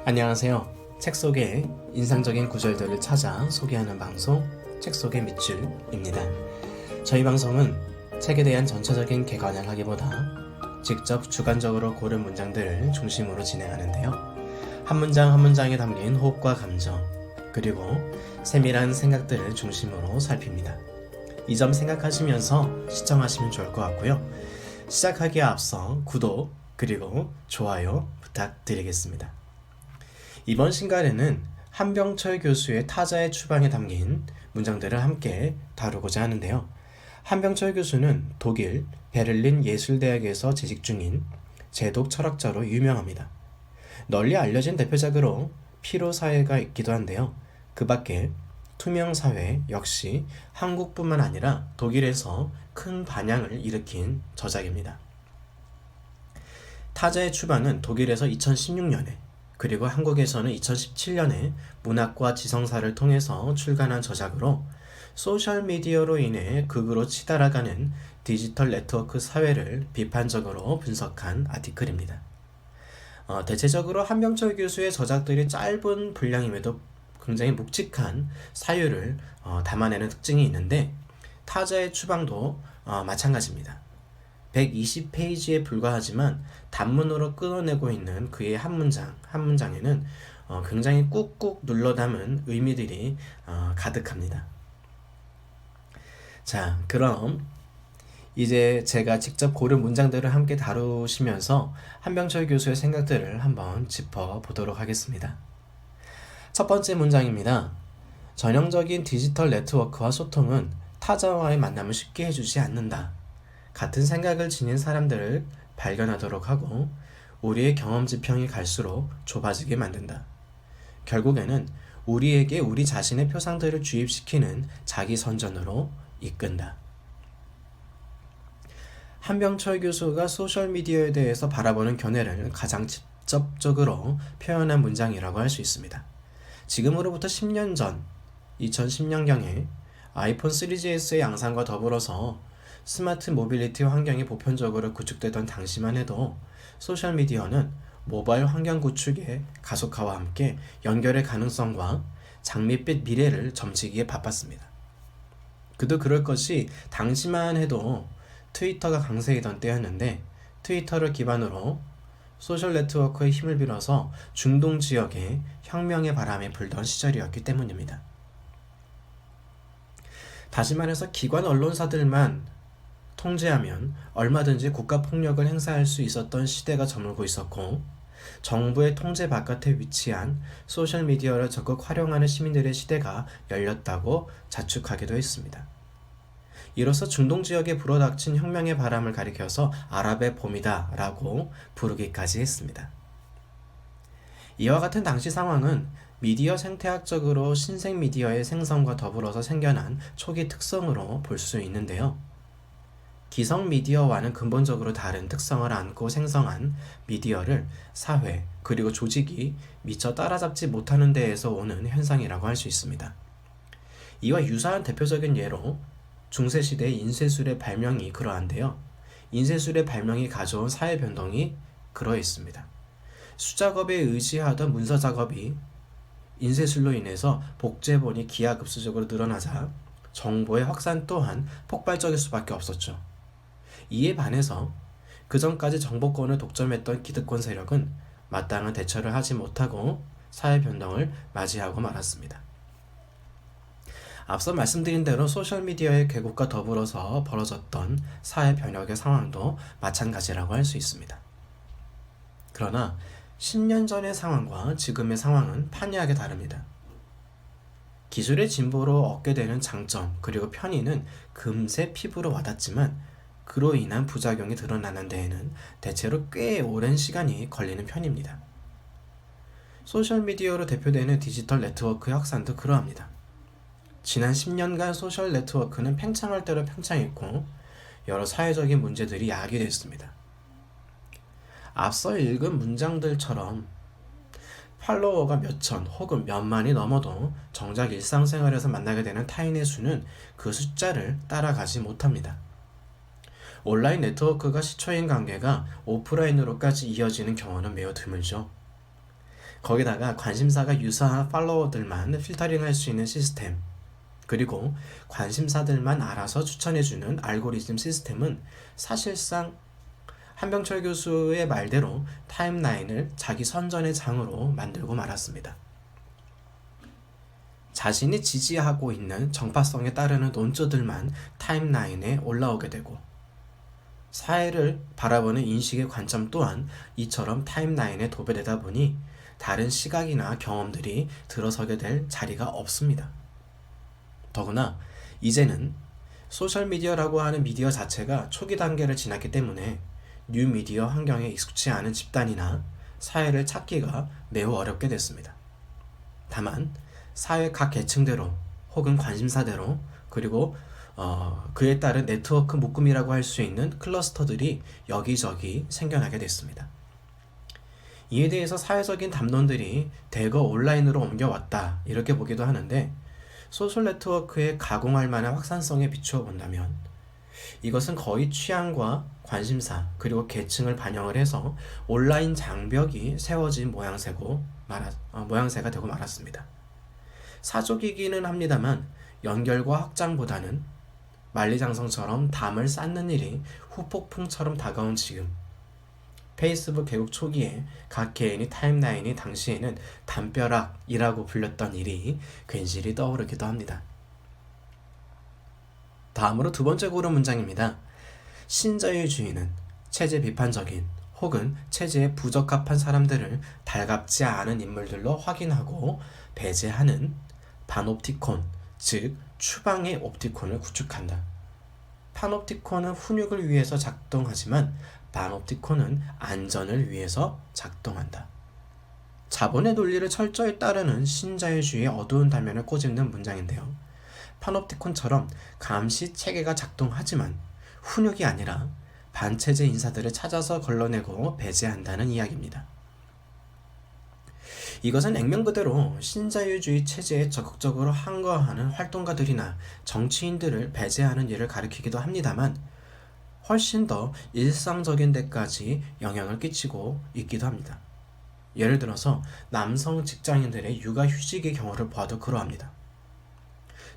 안녕하세요. 책 속의 인상적인 구절들을 찾아 소개하는 방송 책 속의 밑줄입니다. 저희 방송은 책에 대한 전체적인 개관을 하기보다 직접 주관적으로 고른 문장들을 중심으로 진행하는데요. 한 문장 한 문장에 담긴 호흡과 감정, 그리고 세밀한 생각들을 중심으로 살핍니다. 이 점 생각하시면서 시청하시면 좋을 것 같고요. 시작하기에 앞서 구독 그리고 좋아요 부탁드리겠습니다. 이번 신간에는 한병철 교수의 타자의 추방에 담긴 문장들을 함께 다루고자 하는데요. 한병철 교수는 독일 베를린 예술대학에서 재직 중인 제독 철학자로 유명합니다. 널리 알려진 대표작으로 피로사회가 있기도 한데요. 그 밖에 투명사회 역시 한국뿐만 아니라 독일에서 큰 반향을 일으킨 저작입니다. 타자의 추방은 독일에서 2016년에 그리고 한국에서는 2017년에 문학과 지성사를 통해서 출간한 저작으로 소셜미디어로 인해 극으로 치달아가는 디지털 네트워크 사회를 비판적으로 분석한 아티클입니다. 대체적으로 한병철 교수의 저작들이 짧은 분량임에도 굉장히 묵직한 사유를 담아내는 특징이 있는데 타자의 추방도 마찬가지입니다. 120페이지에 불과하지만 단문으로 끊어내고 있는 그의 한 문장 한 문장에는 굉장히 꾹꾹 눌러 담은 의미들이 가득합니다. 자, 그럼 이제 제가 직접 고른 문장들을 함께 다루시면서 한병철 교수의 생각들을 한번 짚어보도록 하겠습니다. 첫 번째 문장입니다. 전형적인 디지털 네트워크와 소통은 타자와의 만남을 쉽게 해주지 않는다. 같은 생각을 지닌 사람들을 발견하도록 하고 우리의 경험 지평이 갈수록 좁아지게 만든다. 결국에는 우리에게 우리 자신의 표상들을 주입시키는 자기 선전으로 이끈다. 한병철 교수가 소셜미디어에 대해서 바라보는 견해를 가장 직접적으로 표현한 문장이라고 할 수 있습니다. 지금으로부터 10년 전 2010년경에 아이폰 3GS의 양산과 더불어서 스마트 모빌리티 환경이 보편적으로 구축되던 당시만 해도 소셜미디어는 모바일 환경 구축의 가속화와 함께 연결의 가능성과 장밋빛 미래를 점치기에 바빴습니다. 그도 그럴 것이 당시만 해도 트위터가 강세이던 때였는데 트위터를 기반으로 소셜 네트워크의 힘을 빌어서 중동 지역에 혁명의 바람이 불던 시절이었기 때문입니다. 다시 말해서 기관 언론사들만 통제하면 얼마든지 국가폭력을 행사할 수 있었던 시대가 저물고 있었고 정부의 통제 바깥에 위치한 소셜미디어를 적극 활용하는 시민들의 시대가 열렸다고 자축하기도 했습니다. 이로써 중동 지역에 불어닥친 혁명의 바람을 가리켜서 아랍의 봄이다 라고 부르기까지 했습니다. 이와 같은 당시 상황은 미디어 생태학적으로 신생 미디어의 생성과 더불어서 생겨난 초기 특성으로 볼 수 있는데요. 기성 미디어와는 근본적으로 다른 특성을 안고 생성한 미디어를 사회 그리고 조직이 미처 따라잡지 못하는 데에서 오는 현상이라고 할 수 있습니다. 이와 유사한 대표적인 예로 중세시대의 인쇄술의 발명이 그러한데요. 인쇄술의 발명이 가져온 사회 변동이 그러했습니다. 수작업에 의지하던 문서작업이 인쇄술로 인해서 복제본이 기하급수적으로 늘어나자 정보의 확산 또한 폭발적일 수밖에 없었죠. 이에 반해서 그전까지 정보권을 독점했던 기득권 세력은 마땅한 대처를 하지 못하고 사회 변동을 맞이하고 말았습니다. 앞서 말씀드린 대로 소셜미디어의 궤국과 더불어서 벌어졌던 사회 변혁의 상황도 마찬가지라고 할 수 있습니다. 그러나 10년 전의 상황과 지금의 상황은 판이하게 다릅니다. 기술의 진보로 얻게 되는 장점 그리고 편의는 금세 피부로 와닿지만 그로 인한 부작용이 드러나는 데에는 대체로 꽤 오랜 시간이 걸리는 편입니다. 소셜미디어로 대표되는 디지털 네트워크의 확산도 그러합니다. 지난 10년간 소셜 네트워크는 팽창할 대로 팽창했고 여러 사회적인 문제들이 야기됐습니다. 앞서 읽은 문장들처럼 팔로워가 몇천 혹은 몇만이 넘어도 정작 일상생활에서 만나게 되는 타인의 수는 그 숫자를 따라가지 못합니다. 온라인 네트워크가 시초인 관계가 오프라인으로까지 이어지는 경우는 매우 드물죠. 거기다가 관심사가 유사한 팔로워들만 필터링할 수 있는 시스템, 그리고 관심사들만 알아서 추천해주는 알고리즘 시스템은 사실상 한병철 교수의 말대로 타임라인을 자기 선전의 장으로 만들고 말았습니다. 자신이 지지하고 있는 정파성에 따르는 논조들만 타임라인에 올라오게 되고, 사회를 바라보는 인식의 관점 또한 이처럼 타임라인에 도배되다 보니 다른 시각이나 경험들이 들어서게 될 자리가 없습니다. 더구나 이제는 소셜미디어라고 하는 미디어 자체가 초기 단계를 지났기 때문에 뉴미디어 환경에 익숙치 않은 집단이나 사회를 찾기가 매우 어렵게 됐습니다. 다만 사회 각 계층대로 혹은 관심사대로, 그리고 그에 따른 네트워크 묶음이라고 할 수 있는 클러스터들이 여기저기 생겨나게 됐습니다. 이에 대해서 사회적인 담론들이 대거 온라인으로 옮겨왔다, 이렇게 보기도 하는데, 소셜 네트워크의 가공할 만한 확산성에 비추어 본다면 이것은 거의 취향과 관심사 그리고 계층을 반영을 해서 온라인 장벽이 세워진 모양새가 되고 말았습니다. 사족이기는 합니다만 연결과 확장보다는 만리장성처럼 담을 쌓는 일이 후폭풍처럼 다가온 지금, 페이스북 개국 초기에 각 개인의 타임라인이 당시에는 담벼락이라고 불렸던 일이 괜시리 떠오르기도 합니다. 다음으로 두 번째 고른 문장입니다. 신자유주의는 체제 비판적인 혹은 체제에 부적합한 사람들을 달갑지 않은 인물들로 확인하고 배제하는 파놉티콘, 즉 추방의 옵티콘을 구축한다. 파놉티콘은 훈육을 위해서 작동하지만 파놉티콘은 안전을 위해서 작동한다. 자본의 논리를 철저히 따르는 신자유주의의 어두운 단면을 꼬집는 문장인데요. 파놉티콘처럼 감시 체계가 작동하지만 훈육이 아니라 반체제 인사들을 찾아서 걸러내고 배제한다는 이야기입니다. 이것은 액면 그대로 신자유주의 체제에 적극적으로 항거하는 활동가들이나 정치인들을 배제하는 일을 가리키기도 합니다만, 훨씬 더 일상적인 데까지 영향을 끼치고 있기도 합니다. 예를 들어서 남성 직장인들의 육아휴직의 경우를 보아도 그러합니다.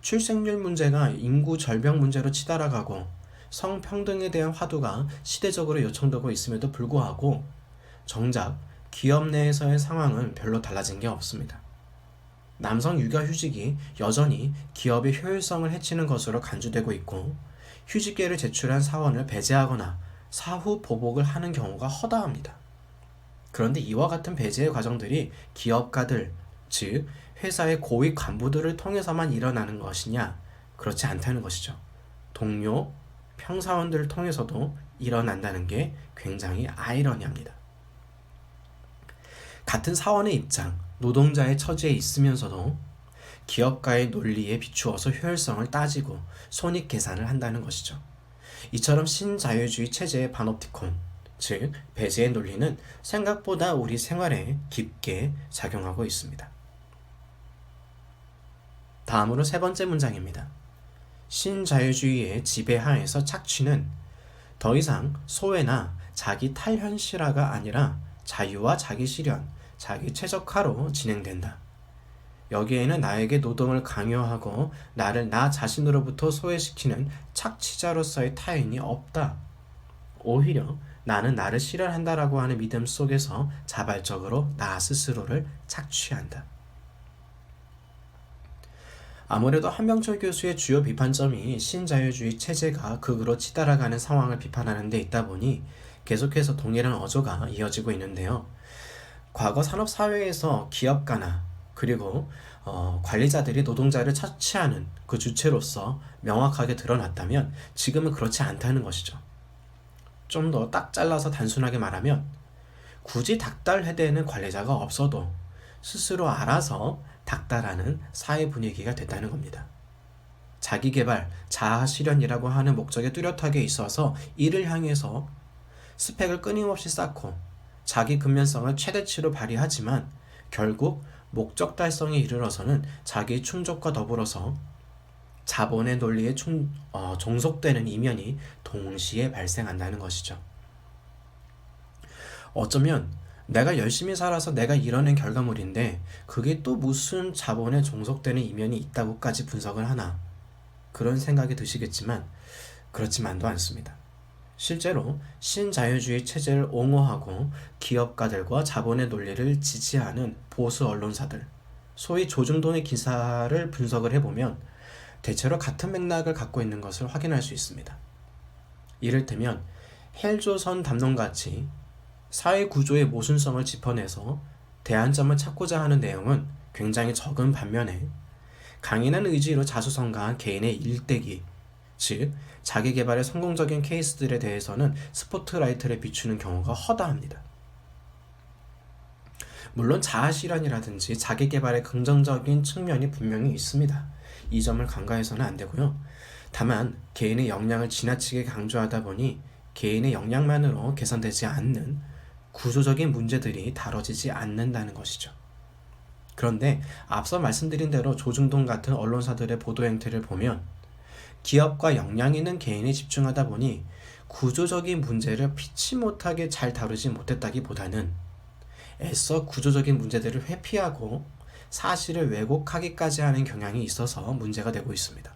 출생률 문제가 인구 절벽 문제로 치달아가고 성평등에 대한 화두가 시대적으로 요청되고 있음에도 불구하고 정작 기업 내에서의 상황은 별로 달라진 게 없습니다. 남성 육아휴직이 여전히 기업의 효율성을 해치는 것으로 간주되고 있고, 휴직계를 제출한 사원을 배제하거나 사후 보복을 하는 경우가 허다합니다. 그런데 이와 같은 배제의 과정들이 기업가들, 즉 회사의 고위 간부들을 통해서만 일어나는 것이냐? 그렇지 않다는 것이죠. 동료, 평사원들을 통해서도 일어난다는 게 굉장히 아이러니합니다. 같은 사원의 입장, 노동자의 처지에 있으면서도 기업가의 논리에 비추어서 효율성을 따지고 손익 계산을 한다는 것이죠. 이처럼 신자유주의 체제의 파놉티콘, 즉 배제의 논리는 생각보다 우리 생활에 깊게 작용하고 있습니다. 다음으로 세 번째 문장입니다. 신자유주의의 지배하에서 착취는 더 이상 소외나 자기 탈현실화가 아니라 자유와 자기 실현, 자기 최적화로 진행된다. 여기에는 나에게 노동을 강요하고 나를 나 자신으로부터 소외시키는 착취자로서의 타인이 없다. 오히려 나는 나를 실현한다라고 하는 믿음 속에서 자발적으로 나 스스로를 착취한다. 아무래도 한병철 교수의 주요 비판점이 신자유주의 체제가 극으로 치달아가는 상황을 비판하는 데 있다 보니 계속해서 동일한 어조가 이어지고 있는데요. 과거 산업사회에서 기업가나 그리고 관리자들이 노동자를 착취하는 그 주체로서 명확하게 드러났다면 지금은 그렇지 않다는 것이죠. 좀 더 딱 잘라서 단순하게 말하면 굳이 닥달해대는 관리자가 없어도 스스로 알아서 닥달하는 사회 분위기가 됐다는 겁니다. 자기개발, 자아실현이라고 하는 목적에 뚜렷하게 있어서 이를 향해서 스펙을 끊임없이 쌓고 자기 근면성을 최대치로 발휘하지만 결국 목적 달성에 이르러서는 자기 충족과 더불어서 자본의 논리에 종속되는 이면이 동시에 발생한다는 것이죠. 어쩌면 내가 열심히 살아서 내가 이뤄낸 결과물인데 그게 또 무슨 자본에 종속되는 이면이 있다고까지 분석을 하나, 그런 생각이 드시겠지만 그렇지만도 않습니다. 실제로 신자유주의 체제를 옹호하고 기업가들과 자본의 논리를 지지하는 보수 언론사들, 소위 조중동의 기사를 분석을 해보면 대체로 같은 맥락을 갖고 있는 것을 확인할 수 있습니다. 이를테면 헬조선 담론같이 사회 구조의 모순성을 짚어내서 대안점을 찾고자 하는 내용은 굉장히 적은 반면에, 강인한 의지로 자수성가한 개인의 일대기, 즉 자기개발의 성공적인 케이스들에 대해서는 스포트라이트를 비추는 경우가 허다합니다. 물론 자아실현이라든지 자기개발의 긍정적인 측면이 분명히 있습니다. 이 점을 간과해서는 안 되고요. 다만 개인의 역량을 지나치게 강조하다 보니 개인의 역량만으로 개선되지 않는 구조적인 문제들이 다뤄지지 않는다는 것이죠. 그런데 앞서 말씀드린 대로 조중동 같은 언론사들의 보도 행태를 보면 기업과 역량 있는 개인에 집중하다 보니 구조적인 문제를 피치 못하게 잘 다루지 못했다기보다는 애써 구조적인 문제들을 회피하고 사실을 왜곡하기까지 하는 경향이 있어서 문제가 되고 있습니다.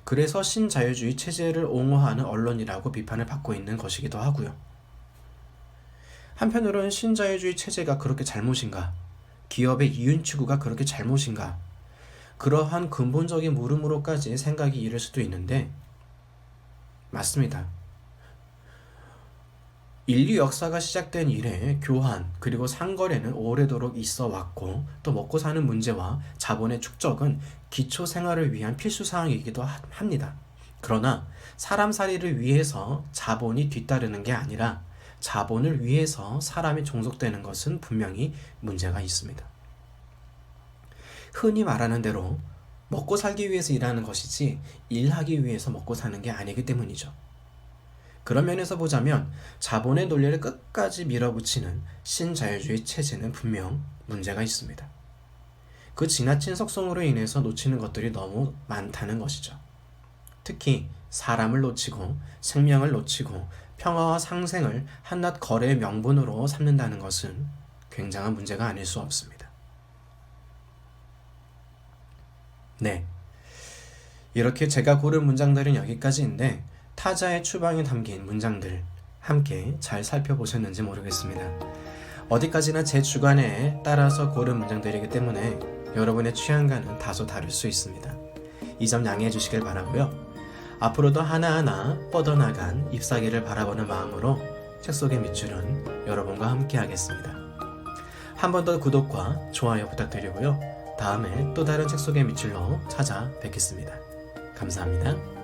그래서 신자유주의 체제를 옹호하는 언론이라고 비판을 받고 있는 것이기도 하고요. 한편으로는 신자유주의 체제가 그렇게 잘못인가? 기업의 이윤 추구가 그렇게 잘못인가? 그러한 근본적인 물음으로까지 생각이 이를 수도 있는데, 맞습니다. 인류 역사가 시작된 이래 교환 그리고 상거래는 오래도록 있어 왔고, 또 먹고 사는 문제와 자본의 축적은 기초 생활을 위한 필수 사항이기도 합니다. 그러나 사람살이를 위해서 자본이 뒤따르는 게 아니라 자본을 위해서 사람이 종속되는 것은 분명히 문제가 있습니다. 흔히 말하는 대로 먹고 살기 위해서 일하는 것이지 일하기 위해서 먹고 사는 게 아니기 때문이죠. 그런 면에서 보자면 자본의 논리를 끝까지 밀어붙이는 신자유주의 체제는 분명 문제가 있습니다. 그 지나친 속성으로 인해서 놓치는 것들이 너무 많다는 것이죠. 특히 사람을 놓치고 생명을 놓치고 평화와 상생을 한낱 거래의 명분으로 삼는다는 것은 굉장한 문제가 아닐 수 없습니다. 네, 이렇게 제가 고른 문장들은 여기까지인데, 타자의 추방에 담긴 문장들 함께 잘 살펴보셨는지 모르겠습니다. 어디까지나 제 주관에 따라서 고른 문장들이기 때문에 여러분의 취향과는 다소 다를 수 있습니다. 이 점 양해해 주시길 바라고요. 앞으로도 하나하나 뻗어나간 잎사귀를 바라보는 마음으로 책 속의 밑줄은 여러분과 함께 하겠습니다. 한 번 더 구독과 좋아요 부탁드리고요. 다음에 또 다른 책 속의 밑줄로 찾아뵙겠습니다. 감사합니다.